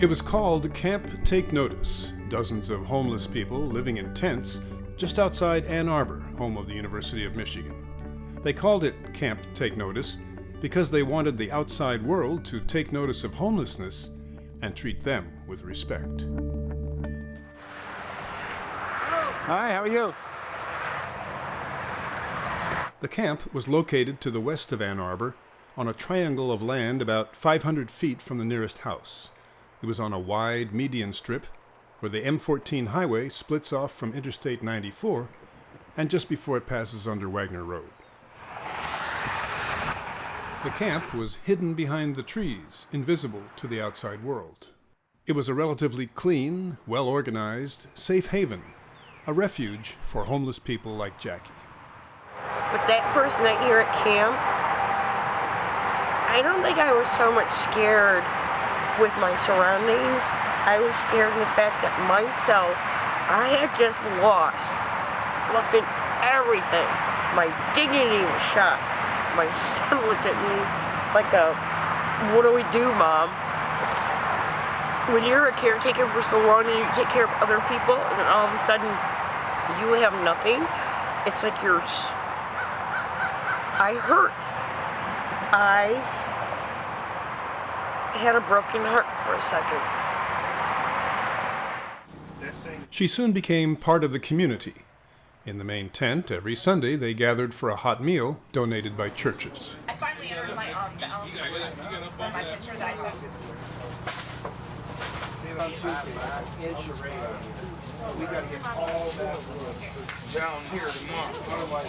It was called Camp Take Notice. Dozens of homeless people living in tents just outside Ann Arbor, home of the University of Michigan. They called it Camp Take Notice because they wanted the outside world to take notice of homelessness and treat them with respect. Hi, how are you? The camp was located to the west of Ann Arbor on a triangle of land about 500 feet from the nearest house. It was on a wide median strip where the M14 highway splits off from Interstate 94 and just before it passes under Wagner Road. The camp was hidden behind the trees, invisible to the outside world. It was a relatively clean, well-organized, safe haven, a refuge for homeless people like Jackie. But that first night here at camp, I don't think I was so much scared with my surroundings. I was scared in the fact that myself, I had just lost flipping everything. My dignity was shot. My son looked at me like what do we do, Mom? When you're a caretaker for so long and you take care of other people, and then all of a sudden you have nothing, it's like I hurt. I had a broken heart for a second. She soon became part of the community. In the main tent, every Sunday, they gathered for a hot meal donated by churches. I finally earned my my picture that I took. So we got to get all that down here tomorrow.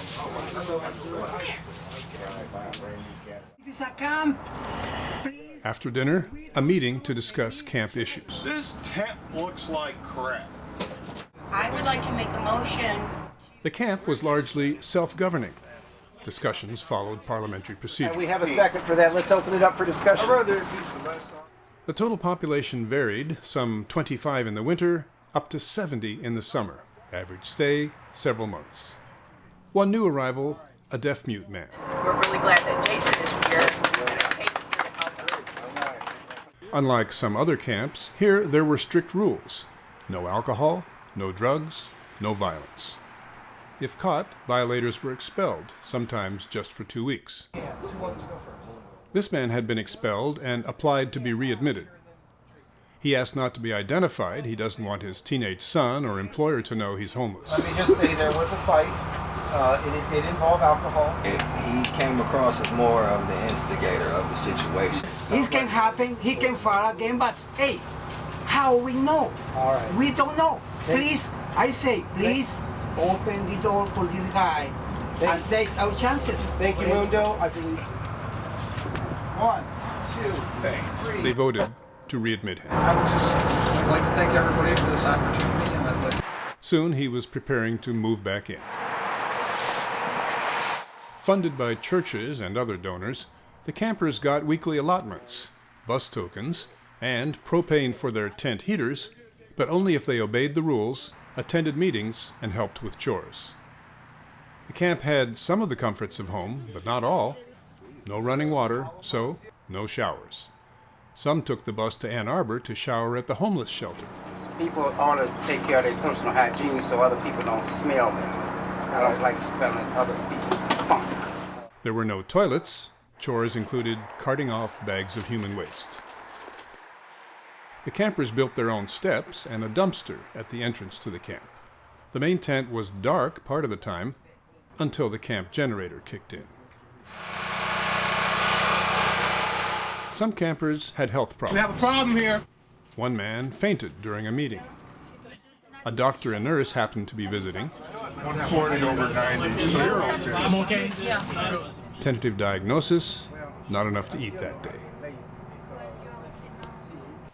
This is a camp. Please. After dinner, a meeting to discuss camp issues. This tent looks like crap. I would like to make a motion. The camp was largely self-governing. Discussions followed parliamentary procedure. We have a second for that. Let's open it up for discussion. The total population varied, some 25 in the winter, up to 70 in the summer. Average stay, several months. One new arrival, a deaf-mute man. We're really glad that Jason is here. And Kate is here to help us. Unlike some other camps, here there were strict rules. No alcohol, no drugs, no violence. If caught, violators were expelled, sometimes just for 2 weeks. This man had been expelled and applied to be readmitted. He asked not to be identified. He doesn't want his teenage son or employer to know he's homeless. Let me just say there was a fight. It did involve alcohol. He came across as more of the instigator of the situation. This can happen. He can fall again. But hey, how we know? All right. We don't know. Please, I say, please open the door for this guy and take our chances. Thank you, Mundo. I believe. 1, 2, 3. They voted to readmit him. I would just like to thank everybody for this opportunity. And I'd like Soon he was preparing to move back in. Funded by churches and other donors, the campers got weekly allotments, bus tokens, and propane for their tent heaters, but only if they obeyed the rules, attended meetings, and helped with chores. The camp had some of the comforts of home, but not all. No running water, so no showers. Some took the bus to Ann Arbor to shower at the homeless shelter. People ought to take care of their personal hygiene so other people don't smell them. I don't like smelling other people's funk. There were no toilets. Chores included carting off bags of human waste. The campers built their own steps and a dumpster at the entrance to the camp. The main tent was dark part of the time until the camp generator kicked in. Some campers had health problems. We have a problem here. One man fainted during a meeting. A doctor and nurse happened to be visiting. 140 over 90, so you're okay. I'm okay. Yeah. Tentative diagnosis, not enough to eat that day.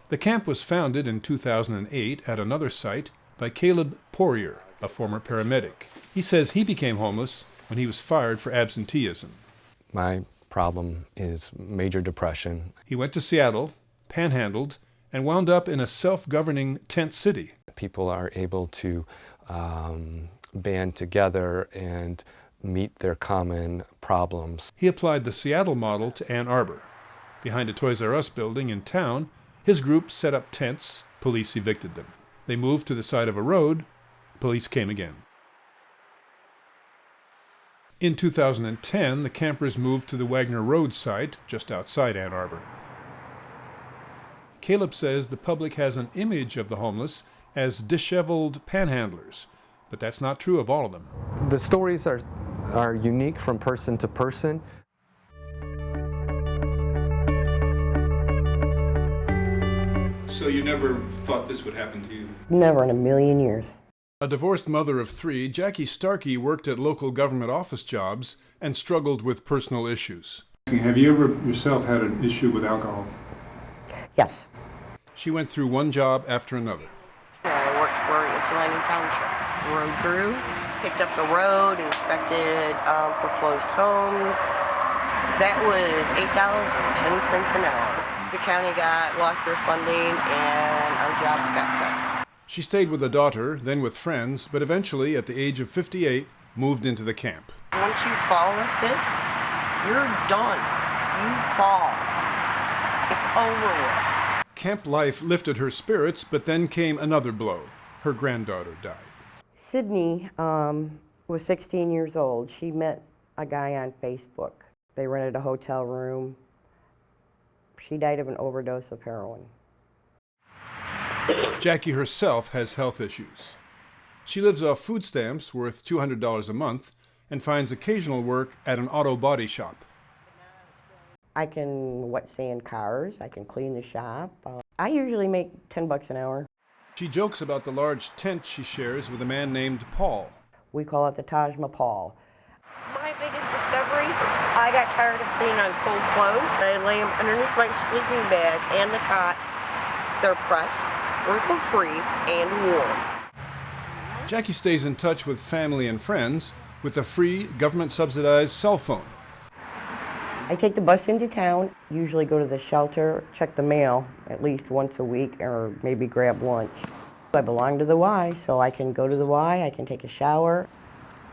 The camp was founded in 2008 at another site by Caleb Poirier, a former paramedic. He says he became homeless when he was fired for absenteeism. My problem is major depression. He went to Seattle, panhandled, and wound up in a self-governing tent city. People are able to band together and meet their common problems. He applied the Seattle model to Ann Arbor. Behind a Toys R Us building in town, His group set up tents. Police evicted them. They moved to the side of a road. Police came again. In 2010, the campers moved to the Wagner Road site just outside Ann Arbor. Caleb says the public has an image of the homeless as disheveled panhandlers, but that's not true of all of them. The stories are unique from person to person. So you never thought this would happen to you? Never in a million years. A divorced mother of 3, Jackie Starkey worked at local government office jobs and struggled with personal issues. Have you ever yourself had an issue with alcohol? Yes. She went through one job after another. I worked for Ypsilanti Township. Road crew, picked up the road, inspected foreclosed homes. That was $8.10 an hour. The county lost their funding and our jobs got cut. She stayed with a daughter, then with friends, but eventually, at the age of 58, moved into the camp. Once you fall like this, you're done. You fall. It's over with. Camp life lifted her spirits, but then came another blow. Her granddaughter died. Sydney was 16 years old. She met a guy on Facebook. They rented a hotel room. She died of an overdose of heroin. Jackie herself has health issues. She lives off food stamps worth $200 a month and finds occasional work at an auto body shop. I can wet sand cars. I can clean the shop. I usually make $10 an hour. She jokes about the large tent she shares with a man named Paul. We call it the Taj Mahal. My biggest discovery, I got tired of putting on cold clothes. I lay them underneath my sleeping bag and the cot. They're pressed, wrinkle-free, and warm. Jackie stays in touch with family and friends with a free government-subsidized cell phone. I take the bus into town, usually go to the shelter, check the mail at least once a week, or maybe grab lunch. I belong to the Y, so I can go to the Y, I can take a shower.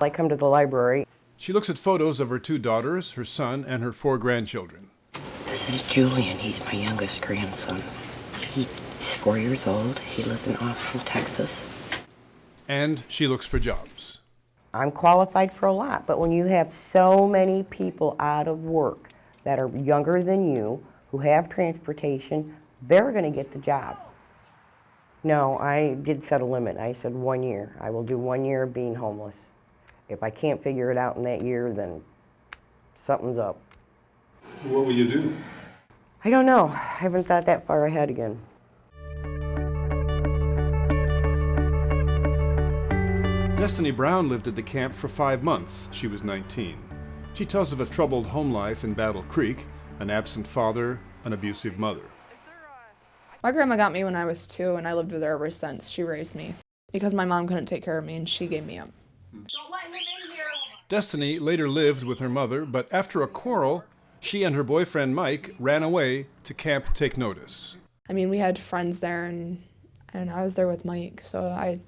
I come to the library. She looks at photos of her 2 daughters, her son, and her 4 grandchildren. This is Julian. He's my youngest grandson. He's 4 years old. He lives in Austin, Texas. And she looks for jobs. I'm qualified for a lot, but when you have so many people out of work that are younger than you, who have transportation, they're going to get the job. No, I did set a limit. I said 1 year. I will do 1 year of being homeless. If I can't figure it out in that year, then something's up. What will you do? I don't know. I haven't thought that far ahead again. Destiny Brown lived at the camp for 5 months. She was 19. She tells of a troubled home life in Battle Creek, an absent father, an abusive mother. My grandma got me when I was 2, and I lived with her ever since. She raised me because my mom couldn't take care of me, and she gave me up. Don't let him in here. Destiny later lived with her mother, but after a quarrel, she and her boyfriend Mike ran away to Camp Take Notice. I mean, we had friends there, and I was there with Mike, so I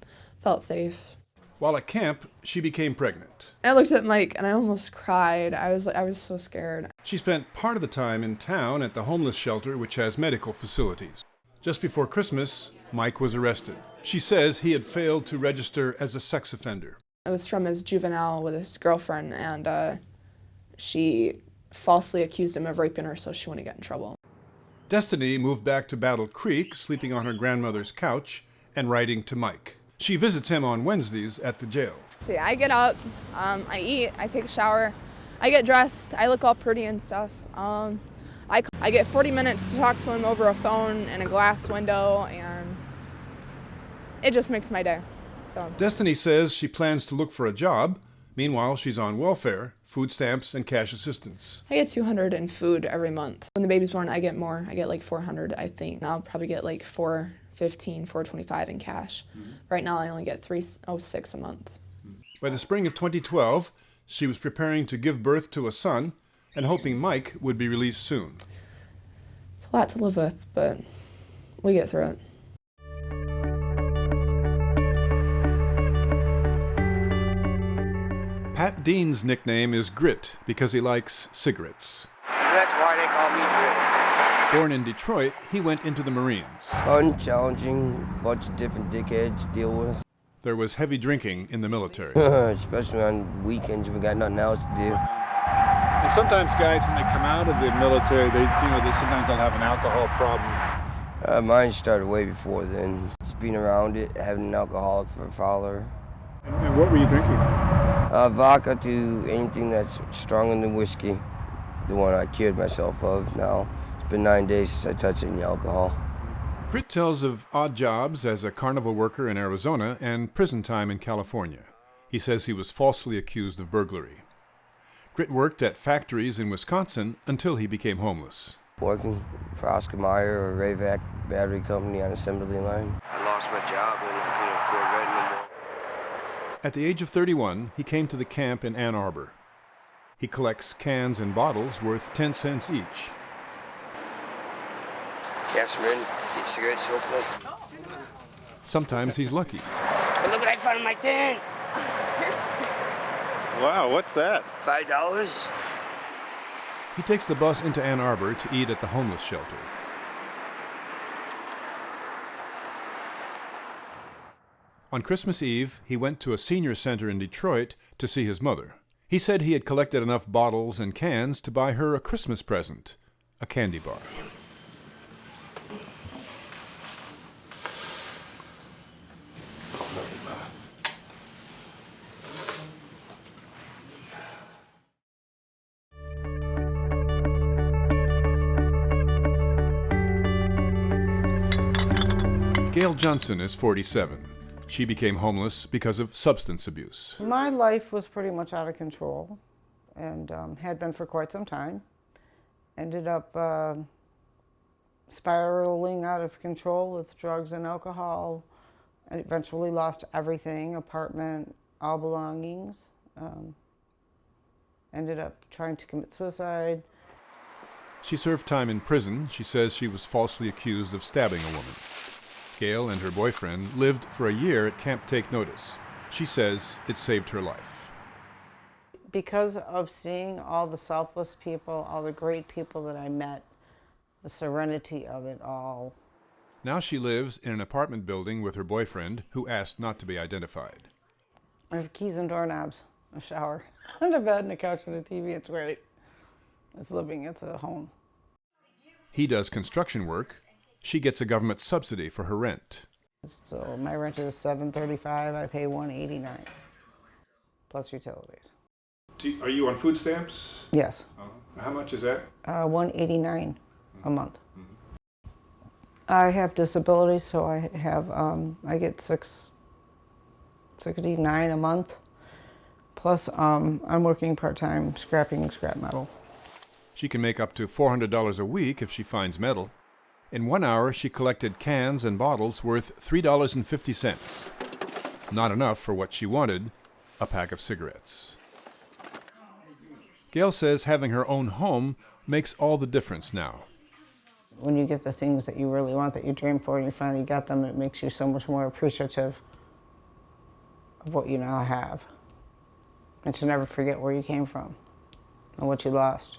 felt safe. While at camp, she became pregnant. I looked at Mike, and I almost cried. I was so scared. She spent part of the time in town at the homeless shelter, which has medical facilities. Just before Christmas, Mike was arrested. She says he had failed to register as a sex offender. It was from his juvenile with his girlfriend, and she falsely accused him of raping her so she wouldn't get in trouble. Destiny moved back to Battle Creek, sleeping on her grandmother's couch and writing to Mike. She visits him on Wednesdays at the jail. See, I get up, I eat, I take a shower, I get dressed, I look all pretty and stuff. I get 40 minutes to talk to him over a phone and a glass window, and it just makes my day. So Destiny says she plans to look for a job. Meanwhile, she's on welfare, food stamps, and cash assistance. I get $200 in food every month. When the baby's born, I get more. I get like $400, I think. I'll probably get like $415, $425 in cash. Right now, I only get $306 a month. By the spring of 2012, she was preparing to give birth to a son and hoping Mike would be released soon. It's a lot to live with, but we get through it. Pat Dean's nickname is Grit because he likes cigarettes. That's why they call me Grit. Born in Detroit, he went into the Marines. Fun, challenging, bunch of different dickheads to deal with. There was heavy drinking in the military. Especially on weekends, we got nothing else to do. And sometimes guys, when they come out of the military, they sometimes they'll have an alcohol problem. Mine started way before then. Just being around it, having an alcoholic for a father. And what were you drinking? Vodka to anything that's stronger than whiskey. The one I cured myself of now. It's been 9 days since I touched any alcohol. Grit tells of odd jobs as a carnival worker in Arizona and prison time in California. He says he was falsely accused of burglary. Grit worked at factories in Wisconsin until he became homeless. Working for Oscar Mayer or Rayvac Battery Company on assembly line. I lost my job and I couldn't afford rent no more. At the age of 31, he came to the camp in Ann Arbor. He collects cans and bottles worth 10 cents each. Gasoline, get cigarettes, hopefully. Sometimes he's lucky. But look what I found in my tent. Wow, what's that? $5. He takes the bus into Ann Arbor to eat at the homeless shelter. On Christmas Eve, he went to a senior center in Detroit to see his mother. He said he had collected enough bottles and cans to buy her a Christmas present, a candy bar. Gail Johnson is 47. She became homeless because of substance abuse. My life was pretty much out of control and had been for quite some time. Ended up spiraling out of control with drugs and alcohol. I eventually lost everything, apartment, all belongings. Ended up trying to commit suicide. She served time in prison. She says she was falsely accused of stabbing a woman. Gail and her boyfriend lived for a year at Camp Take Notice. She says it saved her life. Because of seeing all the selfless people, all the great people that I met, the serenity of it all. Now she lives in an apartment building with her boyfriend, who asked not to be identified. I have keys and doorknobs, a shower, and a bed and a couch and a TV. It's great. It's living, it's a home. He does construction work. She gets a government subsidy for her rent. So my rent is $735. I pay $189 plus utilities. Are you on food stamps? Yes. How much is that? $189 a month. I have disabilities, so I have I get $669 a month. Plus, I'm working part-time scrapping scrap metal. She can make up to $400 a week if she finds metal. In 1 hour, she collected cans and bottles worth $3.50. Not enough for what she wanted, a pack of cigarettes. Gail says having her own home makes all the difference now. When you get the things that you really want, that you dream for, and you finally got them, it makes you so much more appreciative of what you now have. And to never forget where you came from and what you lost.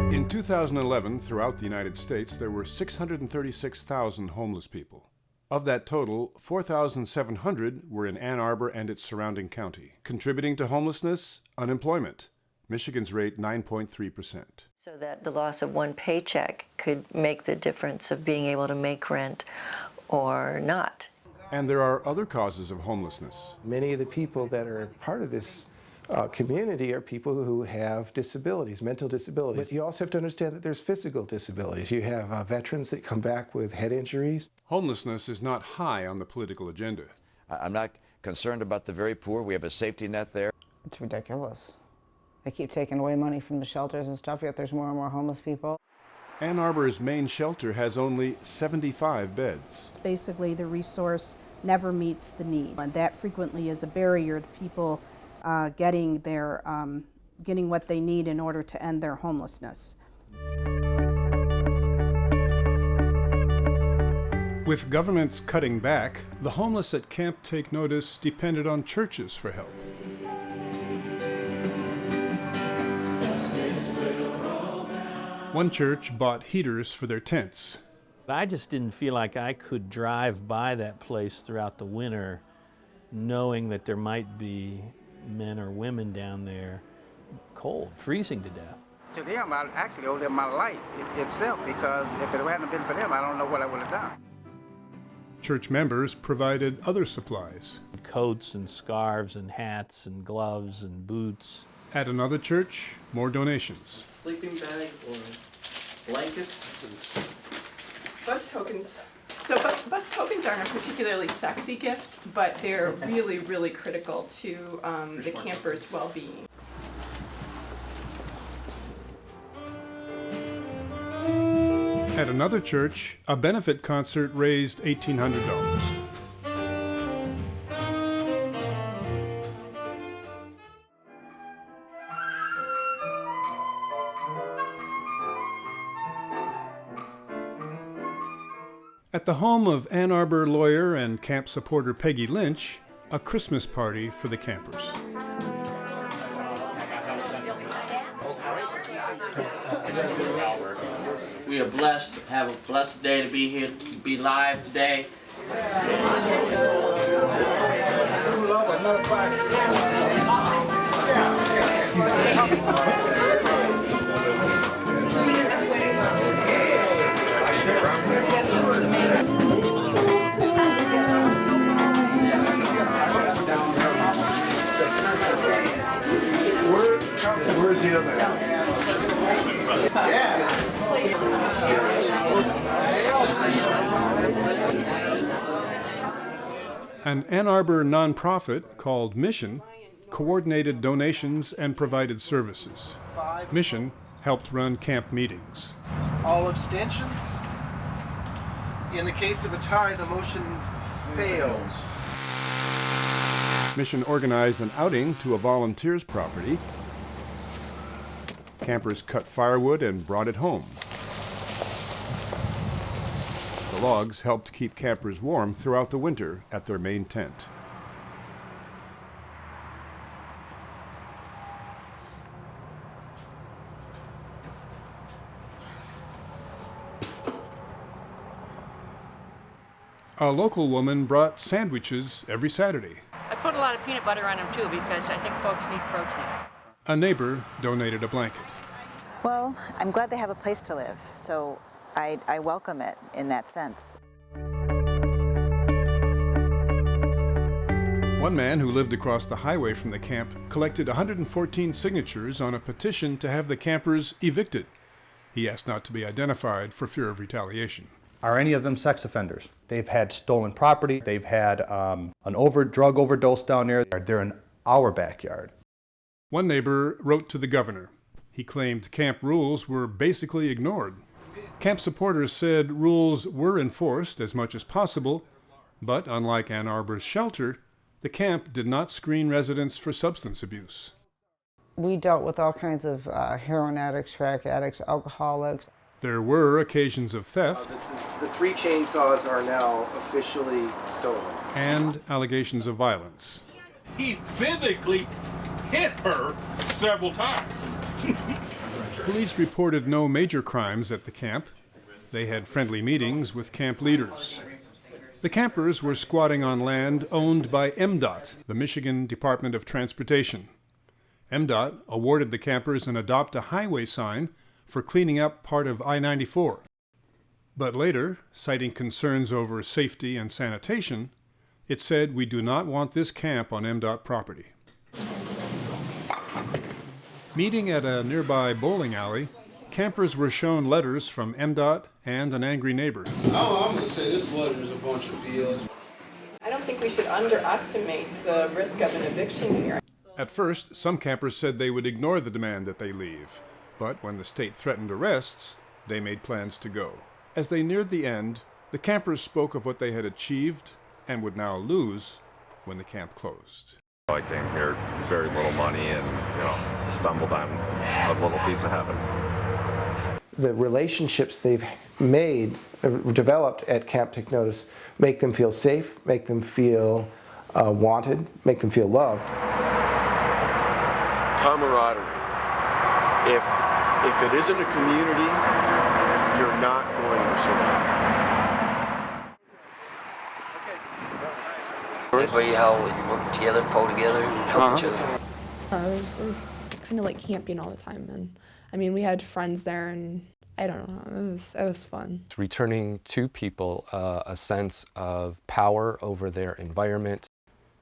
In 2011, throughout the United States, there were 636,000 homeless people. Of that total, 4,700 were in Ann Arbor and its surrounding county. Contributing to homelessness, unemployment. Michigan's rate 9.3%. So that the loss of one paycheck could make the difference of being able to make rent or not. And there are other causes of homelessness. Many of the people that are part of this community are people who have disabilities, mental disabilities. But you also have to understand that there's physical disabilities. You have veterans that come back with head injuries. Homelessness is not high on the political agenda. I'm not concerned about the very poor. We have a safety net there. It's ridiculous. They keep taking away money from the shelters and stuff, yet there's more and more homeless people. Ann Arbor's main shelter has only 75 beds. Basically, the resource never meets the need, and that frequently is a barrier to people getting what they need in order to end their homelessness. With governments cutting back, the homeless at Camp Take Notice depended on churches for help. One church bought heaters for their tents. I just didn't feel like I could drive by that place throughout the winter knowing that there might be men or women down there cold, freezing to death. To them, I actually owe them my life itself, because if it hadn't been for them, I don't know what I would have done. Church members provided other supplies. Coats and scarves and hats and gloves and boots. At another church, more donations. Sleeping bag or blankets. Bus tokens. So bus tokens aren't a particularly sexy gift, but they're really, really critical to the campers' well-being. At another church, a benefit concert raised $1,800. At the home of Ann Arbor lawyer and camp supporter Peggy Lynch, a Christmas party for the campers. We are blessed to have a blessed day to be here, to be live today. Where's the other half? An Ann Arbor nonprofit called Mission coordinated donations and provided services. Mission helped run camp meetings. All abstentions? In the case of a tie, the motion fails. Mission organized an outing to a volunteer's property. Campers cut firewood and brought it home. The logs helped keep campers warm throughout the winter at their main tent. A local woman brought sandwiches every Saturday. I put a lot of peanut butter on them too because I think folks need protein. A neighbor donated a blanket. Well, I'm glad they have a place to live, so I welcome it in that sense. One man who lived across the highway from the camp collected 114 signatures on a petition to have the campers evicted. He asked not to be identified for fear of retaliation. Are any of them sex offenders? They've had stolen property. They've had an drug overdose down there. They're in our backyard. One neighbor wrote to the governor. He claimed camp rules were basically ignored. Camp supporters said rules were enforced as much as possible, but unlike Ann Arbor's shelter, the camp did not screen residents for substance abuse. We dealt with all kinds of heroin addicts, crack addicts, alcoholics. There were occasions of theft. The 3 chainsaws are now officially stolen. And allegations of violence. He physically hit her several times. Police reported no major crimes at the camp. They had friendly meetings with camp leaders. The campers were squatting on land owned by MDOT, the Michigan Department of Transportation. MDOT awarded the campers an Adopt a Highway sign for cleaning up part of I-94. But later, citing concerns over safety and sanitation, it said, "We do not want this camp on MDOT property." Meeting at a nearby bowling alley, campers were shown letters from MDOT and an angry neighbor. Oh, I'm going to say this letter is a bunch of BS. I don't think we should underestimate the risk of an eviction here. At first, some campers said they would ignore the demand that they leave. But when the state threatened arrests, they made plans to go. As they neared the end, the campers spoke of what they had achieved and would now lose when the camp closed. I came here very little money and, stumbled on a little piece of heaven. The relationships they've developed at Camp Take Notice, make them feel safe, make them feel wanted, make them feel loved. Camaraderie. If If it isn't a community, you're not going to survive. Everybody how we work together, pull together, and help each other. It was kind of like camping all the time, and I mean we had friends there, and I don't know, it was fun. Returning to people a sense of power over their environment.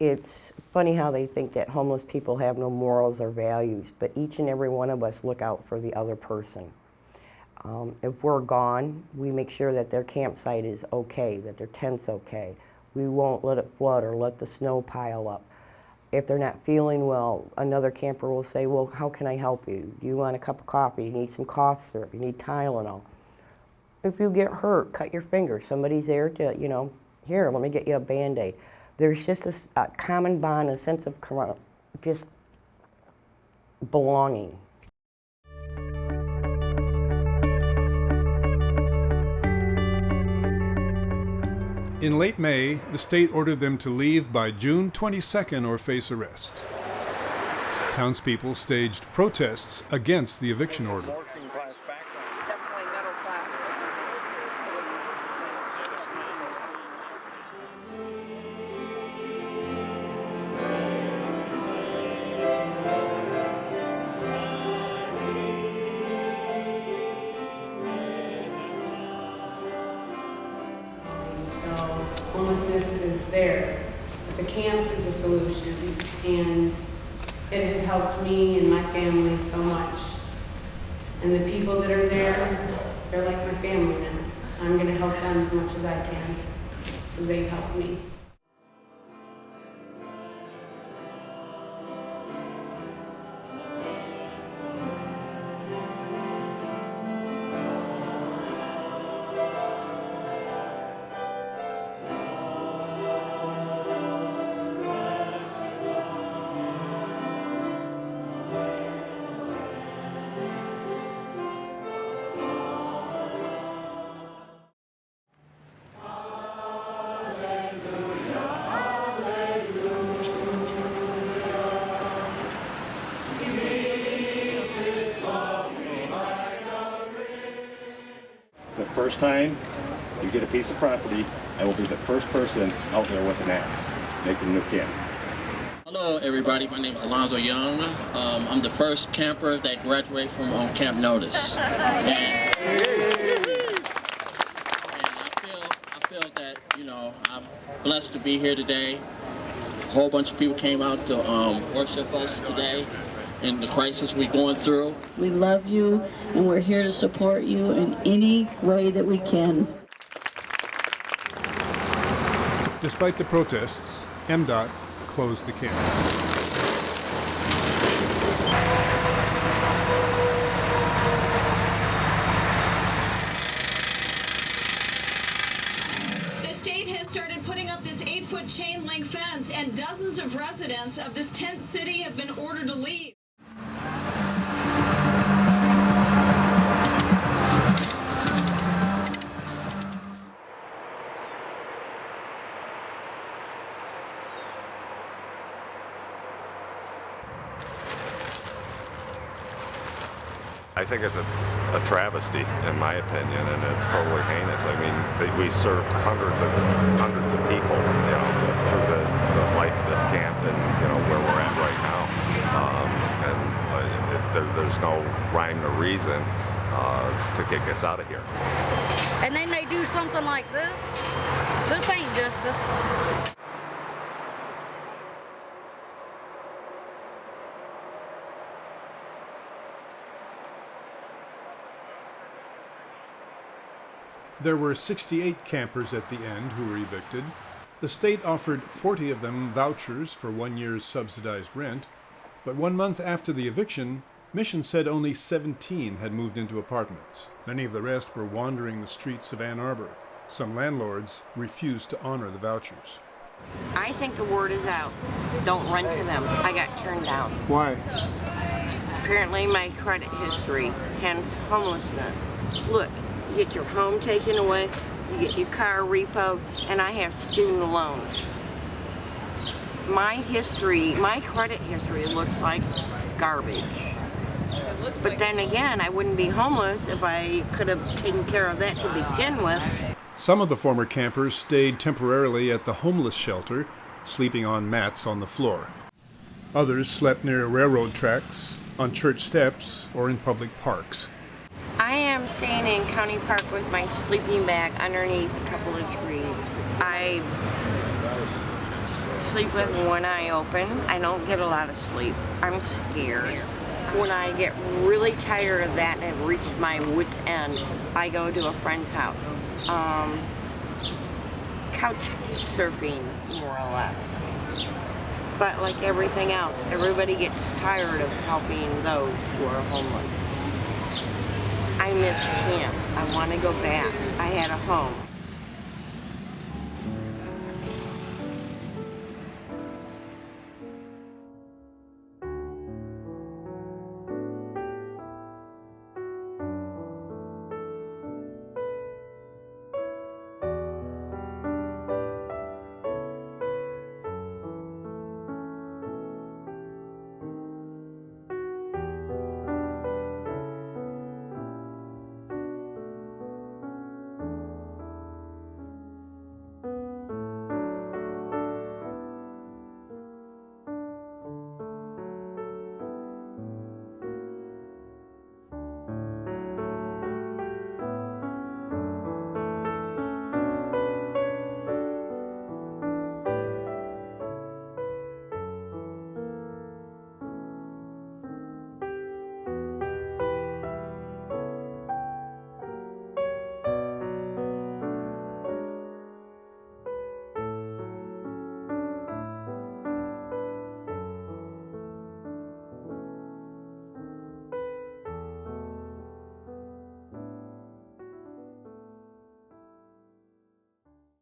It's funny how they think that homeless people have no morals or values, but each and every one of us look out for the other person. If we're gone, we make sure that their campsite is okay, that their tent's okay. We won't let it flood or let the snow pile up. If they're not feeling well, another camper will say, well, how can I help you? Do you want a cup of coffee? You need some cough syrup? You need Tylenol? If you get hurt, cut your finger, somebody's there to, you know, here, let me get you a Band-Aid. There's just a common bond, a sense of just belonging. In late May, the state ordered them to leave by June 22nd or face arrest. Townspeople staged protests against the eviction order. Definitely middle class. Homelessness is there, but the camp is a solution, and it has helped me and my family so much. And the people that are there, they're like my family now. I'm going to help them as much as I can, because they've helped me. The first time you get a piece of property, I will be the first person out there with an axe, making new camp. Hello everybody, my name is Alonzo Young. I'm the first camper that graduated from Camp Notice. And I feel that, you know, I'm blessed to be here today. A whole bunch of people came out to worship us today in the crisis we're going through. We love you, and we're here to support you in any way that we can. Despite the protests, MDOT closed the camp. The state has started putting up this 8-foot chain link fence, and dozens of residents of this tent city have been ordered to leave. I think it's a travesty, in my opinion, and it's totally heinous. I mean, we served hundreds of people, you know, through the life of this camp, and you know where we're at right now. There's no rhyme or reason to kick us out of here. And then they do something like this. This ain't justice. There were 68 campers at the end who were evicted. The state offered 40 of them vouchers for 1 year's subsidized rent, but 1 month after the eviction, Mission said only 17 had moved into apartments. Many of the rest were wandering the streets of Ann Arbor. Some landlords refused to honor the vouchers. I think the word is out. Don't rent to them. I got turned down. Why? Apparently my credit history, hence homelessness. Look, you get your home taken away, you get your car repoed, and I have student loans. My history, my credit history looks like garbage. But then again, I wouldn't be homeless if I could have taken care of that to begin with. Some of the former campers stayed temporarily at the homeless shelter, sleeping on mats on the floor. Others slept near railroad tracks, on church steps, or in public parks. I am staying in County Park with my sleeping bag underneath a couple of trees. I sleep with one eye open. I don't get a lot of sleep. I'm scared. When I get really tired of that and have reached my wit's end, I go to a friend's house. Couch surfing, more or less. But like everything else, everybody gets tired of helping those who are homeless. I miss camp. I want to go back. I had a home.